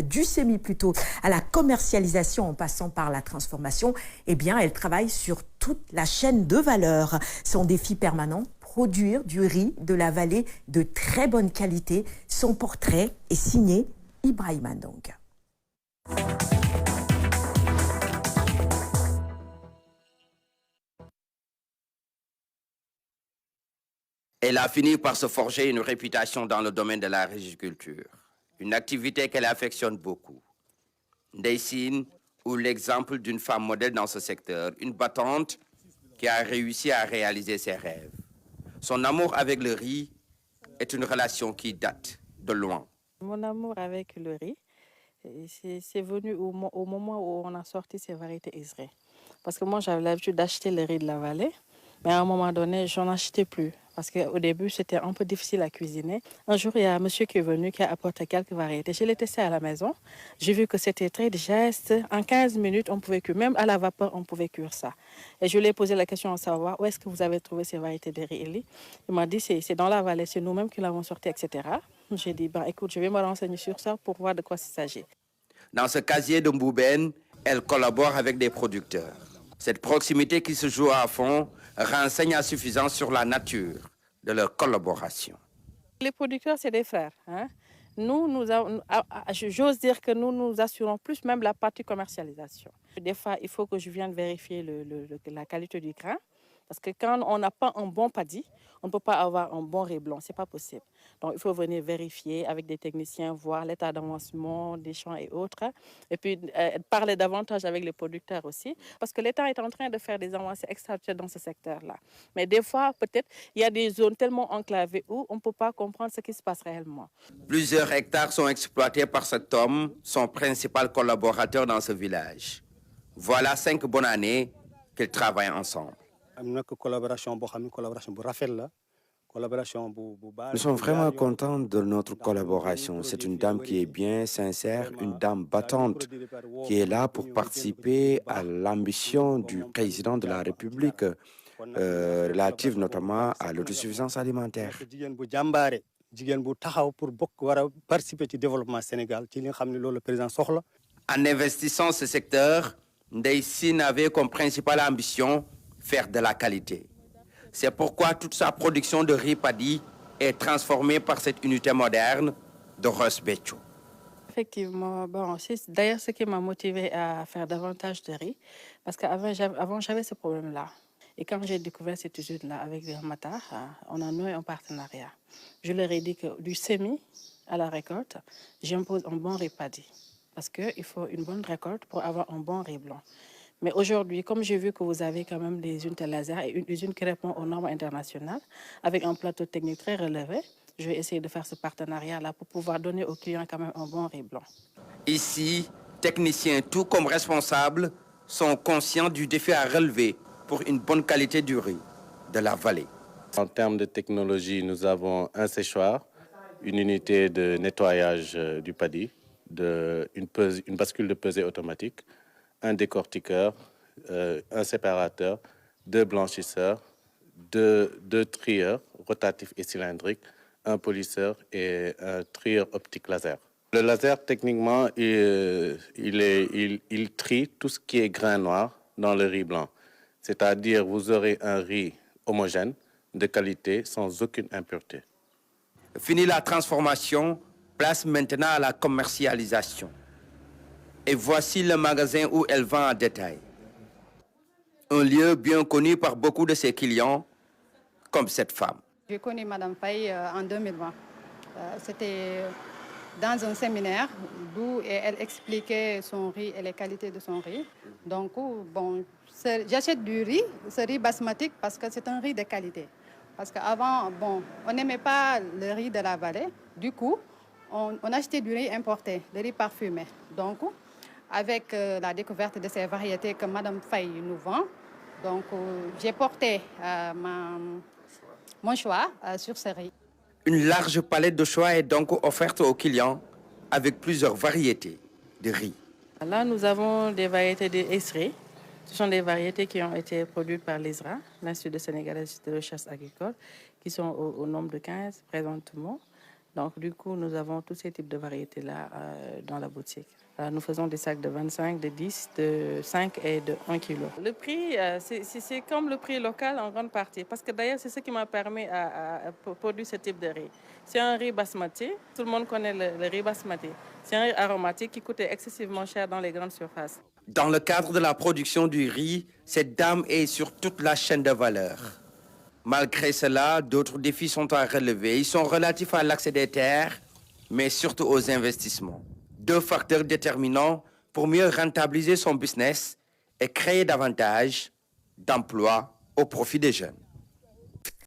du semis plutôt à la commercialisation en passant par la transformation, eh bien, elle travaille sur toute la chaîne de valeur. Son défi permanent, produire du riz de la vallée de très bonne qualité. Son portrait est signé Ibrahima Ndong. Elle a fini par se forger une réputation dans le domaine de la riziculture, une activité qu'elle affectionne beaucoup. Ndeye Sine, ou l'exemple d'une femme modèle dans ce secteur, une battante qui a réussi à réaliser ses rêves. Son amour avec le riz est une relation qui date de loin. Mon amour avec le riz, c'est venu au moment où on a sorti ces variétés Israël. Parce que moi, j'avais l'habitude d'acheter le riz de la vallée, mais à un moment donné, je n'en achetais plus. Parce qu'au début, c'était un peu difficile à cuisiner. Un jour, il y a un monsieur qui est venu, qui a apporté quelques variétés. Je l'ai testé à la maison. J'ai vu que c'était très digeste. En 15 minutes, on pouvait cuire. Même à la vapeur, on pouvait cuire ça. Et je lui ai posé la question à savoir où est-ce que vous avez trouvé ces variétés de riz. Il m'a dit c'est dans la vallée, c'est nous-mêmes qui l'avons sorti, etc. J'ai dit, écoute, je vais me renseigner sur ça pour voir de quoi il s'agit. Dans ce casier de Mbouben, elle collabore avec des producteurs. Cette proximité qui se joue à fond renseigne à suffisance sur la nature de leur collaboration. Les producteurs, c'est des frères. Hein? J'ose dire que nous assurons plus même la partie commercialisation. Des fois, il faut que je vienne vérifier la qualité du grain. Parce que quand on n'a pas un bon paddy, on ne peut pas avoir un bon riz blanc, ce n'est pas possible. Donc il faut venir vérifier avec des techniciens, voir l'état d'avancement des champs et autres. Et puis parler davantage avec les producteurs aussi. Parce que l'État est en train de faire des avancées extraordinaires dans ce secteur-là. Mais des fois, peut-être, il y a des zones tellement enclavées où on ne peut pas comprendre ce qui se passe réellement. Plusieurs hectares sont exploités par cet homme, son principal collaborateur dans ce village. Voilà 5 bonnes années qu'ils travaillent ensemble. Nous sommes vraiment contents de notre collaboration. C'est une dame qui est bien sincère, une dame battante qui est là pour participer à l'ambition du président de la République relative notamment à l'autosuffisance alimentaire. En investissant ce secteur, Ndeye Sine avait comme principale ambition faire de la qualité. C'est pourquoi toute sa production de riz paddy est transformée par cette unité moderne de Ross Béthio. Effectivement, c'est d'ailleurs ce qui m'a motivé à faire davantage de riz, parce qu'avant j'avais ce problème-là. Et quand j'ai découvert cette usine-là avec Matar, on a noué un partenariat. Je leur ai dit que du semis à la récolte, j'impose un bon riz paddy, parce qu'il faut une bonne récolte pour avoir un bon riz blanc. Mais aujourd'hui, comme j'ai vu que vous avez quand même des unités laser et une usine qui répond aux normes internationales, avec un plateau technique très relevé, je vais essayer de faire ce partenariat-là pour pouvoir donner aux clients quand même un bon riz blanc. Ici, techniciens tout comme responsables sont conscients du défi à relever pour une bonne qualité du riz de la vallée. En termes de technologie, nous avons un séchoir, une unité de nettoyage du paddy, une bascule de pesée automatique, un décortiqueur, un séparateur, 2 blanchisseurs, deux trieurs rotatifs et cylindriques, un polisseur et un trieur optique laser. Le laser, techniquement, il trie tout ce qui est grain noir dans le riz blanc. C'est-à-dire, vous aurez un riz homogène, de qualité, sans aucune impureté. Fini la transformation, place maintenant à la commercialisation. Et voici le magasin où elle vend en détail. Un lieu bien connu par beaucoup de ses clients, comme cette femme. J'ai connu Madame Faye en 2020. C'était dans un séminaire où elle expliquait son riz et les qualités de son riz. Donc, j'achète du riz, ce riz basmatique, parce que c'est un riz de qualité. Parce qu'avant, on n'aimait pas le riz de la vallée. Du coup, on achetait du riz importé, le riz parfumé. Donc, avec la découverte de ces variétés que Madame Faye nous vend, donc j'ai porté mon choix sur ce riz. Une large palette de choix est donc offerte aux clients avec plusieurs variétés de riz. Là, nous avons des variétés d'Esri. Ce sont des variétés qui ont été produites par l'ISRA, l'Institut sénégalais de recherche agricole, qui sont au nombre de 15 présentement. Donc, du coup, nous avons tous ces types de variétés-là dans la boutique. Nous faisons des sacs de 25, de 10, de 5 et de 1 kg. Le prix, c'est comme le prix local en grande partie. Parce que d'ailleurs, c'est ce qui m'a permis à produire ce type de riz. C'est un riz basmati. Tout le monde connaît le riz basmati. C'est un riz aromatique qui coûte excessivement cher dans les grandes surfaces. Dans le cadre de la production du riz, cette dame est sur toute la chaîne de valeur. Malgré cela, d'autres défis sont à relever. Ils sont relatifs à l'accès des terres, mais surtout aux investissements. 2 facteurs déterminants pour mieux rentabiliser son business et créer davantage d'emplois au profit des jeunes.